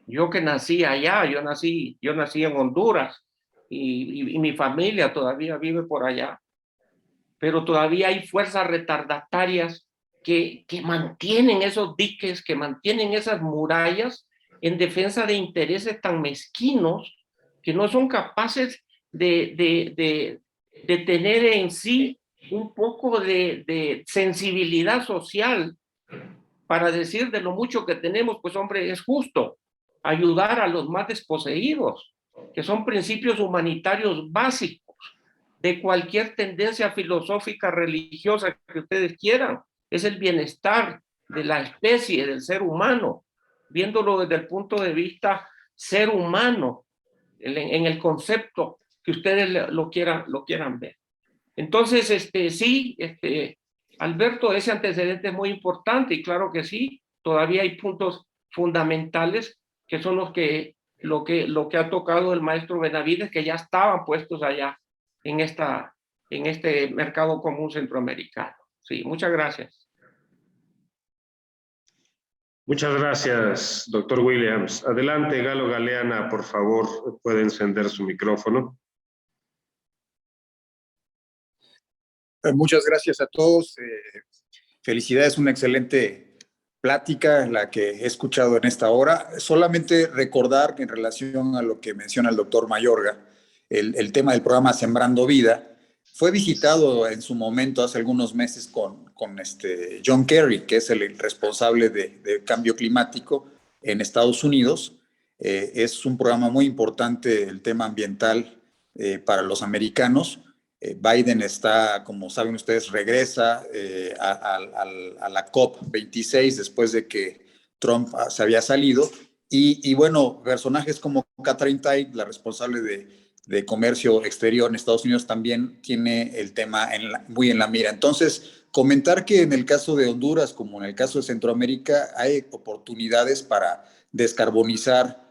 Yo que nací allá, yo nací en Honduras y mi familia todavía vive por allá, pero todavía hay fuerzas retardatarias que mantienen esos diques, que mantienen esas murallas en defensa de intereses tan mezquinos que no son capaces de tener en sí un poco de sensibilidad social para decir de lo mucho que tenemos, pues hombre, es justo ayudar a los más desposeídos, que son principios humanitarios básicos de cualquier tendencia filosófica, religiosa que ustedes quieran. Es el bienestar de la especie, del ser humano, viéndolo desde el punto de vista ser humano, en el concepto que ustedes lo quieran ver. Entonces, sí, Alberto, ese antecedente es muy importante y claro que sí, todavía hay puntos fundamentales que son lo que ha tocado el maestro Benavides, que ya estaban puestos allá en este mercado común centroamericano. Sí, muchas gracias. Muchas gracias, doctor Williams. Adelante, Galo Galeana, por favor, puede encender su micrófono. Muchas gracias a todos. Felicidades, una excelente plática la que he escuchado en esta hora. Solamente recordar que en relación a lo que menciona el doctor Mayorga, el tema del programa Sembrando Vida, fue visitado en su momento hace algunos meses con John Kerry, que es el responsable de cambio climático en Estados Unidos. Es un programa muy importante, el tema ambiental para los americanos. Biden está, como saben ustedes, regresa a la COP26 después de que Trump se había salido. Y bueno, personajes como Katherine Tai, la responsable de comercio exterior en Estados Unidos, también tiene el tema muy en la mira. Entonces, comentar que en el caso de Honduras, como en el caso de Centroamérica, hay oportunidades para descarbonizar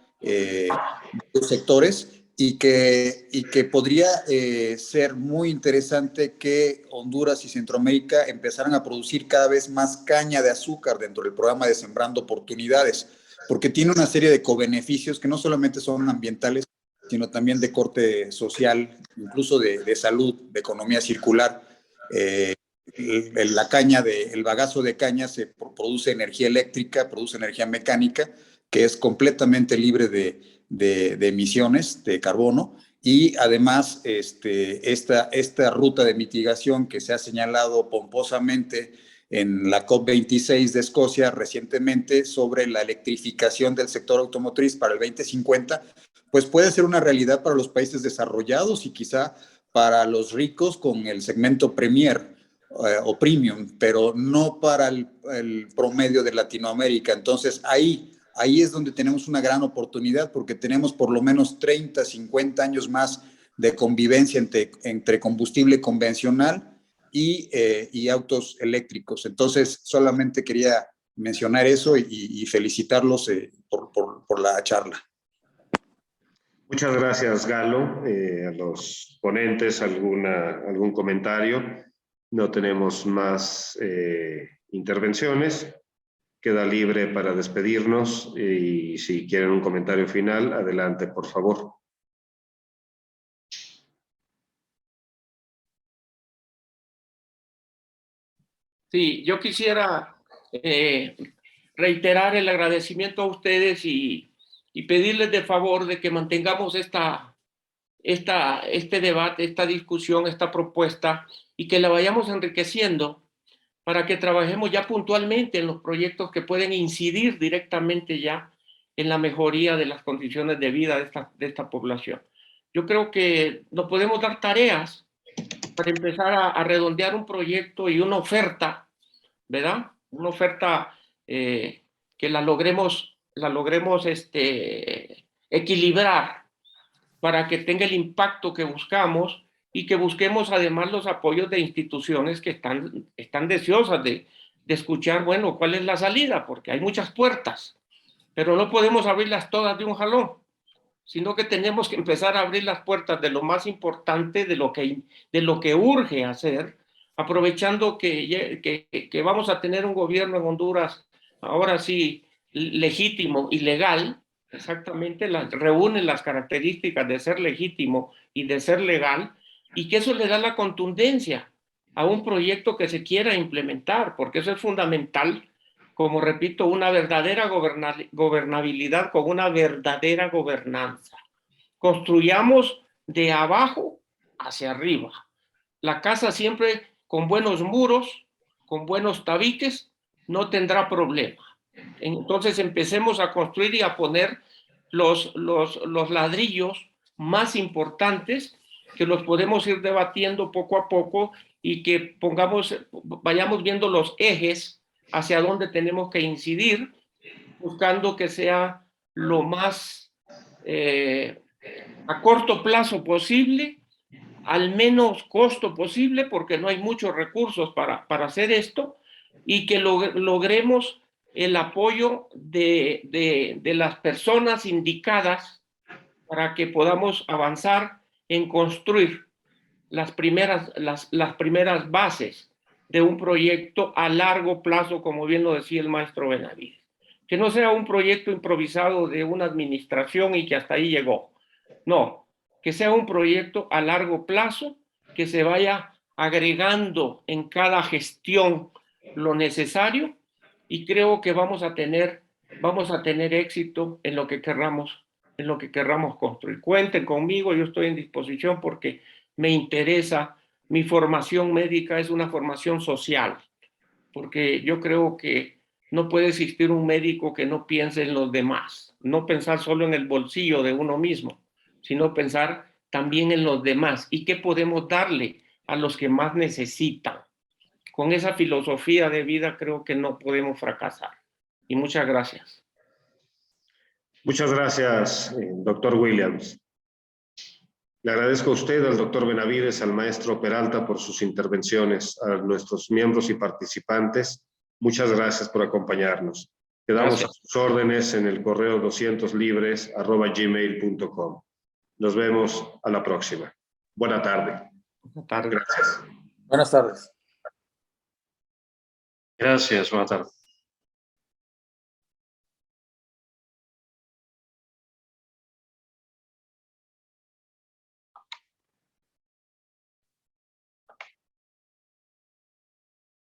los sectores y que podría ser muy interesante que Honduras y Centroamérica empezaran a producir cada vez más caña de azúcar dentro del programa de Sembrando Oportunidades, porque tiene una serie de cobeneficios que no solamente son ambientales, sino también de corte social, incluso de salud, de economía circular. El bagazo de caña se produce energía eléctrica, produce energía mecánica, que es completamente libre de emisiones de carbono, y además esta ruta de mitigación que se ha señalado pomposamente en la COP26 de Escocia recientemente sobre la electrificación del sector automotriz para el 2050, pues puede ser una realidad para los países desarrollados y quizá para los ricos con el segmento Premier o Premium, pero no para el promedio de Latinoamérica. Entonces ahí es donde tenemos una gran oportunidad, porque tenemos por lo menos 30, 50 años más de convivencia entre combustible convencional y autos eléctricos. Entonces, solamente quería mencionar eso y felicitarlos por la charla. Muchas gracias, Galo. A los ponentes, ¿algún comentario? No tenemos más intervenciones. Queda libre para despedirnos y si quieren un comentario final, adelante, por favor. Sí, yo quisiera reiterar el agradecimiento a ustedes y pedirles de favor de que mantengamos este debate, esta discusión, esta propuesta y que la vayamos enriqueciendo para que trabajemos ya puntualmente en los proyectos que pueden incidir directamente ya en la mejoría de las condiciones de vida de esta población. yo creo que nos podemos dar tareas para empezar a redondear un proyecto y una oferta, ¿verdad? Una oferta que la logremos equilibrar para que tenga el impacto que buscamos y que busquemos además los apoyos de instituciones que están deseosas de escuchar, bueno, cuál es la salida, porque hay muchas puertas, pero no podemos abrirlas todas de un jalón, sino que tenemos que empezar a abrir las puertas de lo más importante, de lo que urge hacer, aprovechando que vamos a tener un gobierno en Honduras, ahora sí, legítimo y legal, exactamente, reúne las características de ser legítimo y de ser legal, y que eso le da la contundencia a un proyecto que se quiera implementar, porque eso es fundamental, como repito, una verdadera gobernabilidad con una verdadera gobernanza. Construyamos de abajo hacia arriba. La casa siempre con buenos muros, con buenos tabiques, no tendrá problema. Entonces empecemos a construir y a poner los ladrillos más importantes, que los podemos ir debatiendo poco a poco y que vayamos viendo los ejes hacia dónde tenemos que incidir, buscando que sea lo más a corto plazo posible, al menos costo posible, porque no hay muchos recursos para hacer esto, y que logremos el apoyo de las personas indicadas para que podamos avanzar en construir las primeras bases de un proyecto a largo plazo, como bien lo decía el maestro Benavides. Que no sea un proyecto improvisado de una administración y que hasta ahí llegó. No, que sea un proyecto a largo plazo, que se vaya agregando en cada gestión lo necesario, y creo que vamos a tener éxito en lo que querramos construir. Cuenten conmigo, yo estoy en disposición porque me interesa. Mi formación médica es una formación social, porque yo creo que no puede existir un médico que no piense en los demás, no pensar solo en el bolsillo de uno mismo, sino pensar también en los demás y qué podemos darle a los que más necesitan. Con esa filosofía de vida creo que no podemos fracasar. Y muchas gracias. Muchas gracias, doctor Williams. Le agradezco a usted, al doctor Benavides, al maestro Peralta por sus intervenciones, a nuestros miembros y participantes. Muchas gracias por acompañarnos. Quedamos a sus órdenes en el correo 200libres@gmail.com. Nos vemos a la próxima. Buena tarde. Buenas tardes. Gracias. Buenas tardes. Gracias, buena tarde.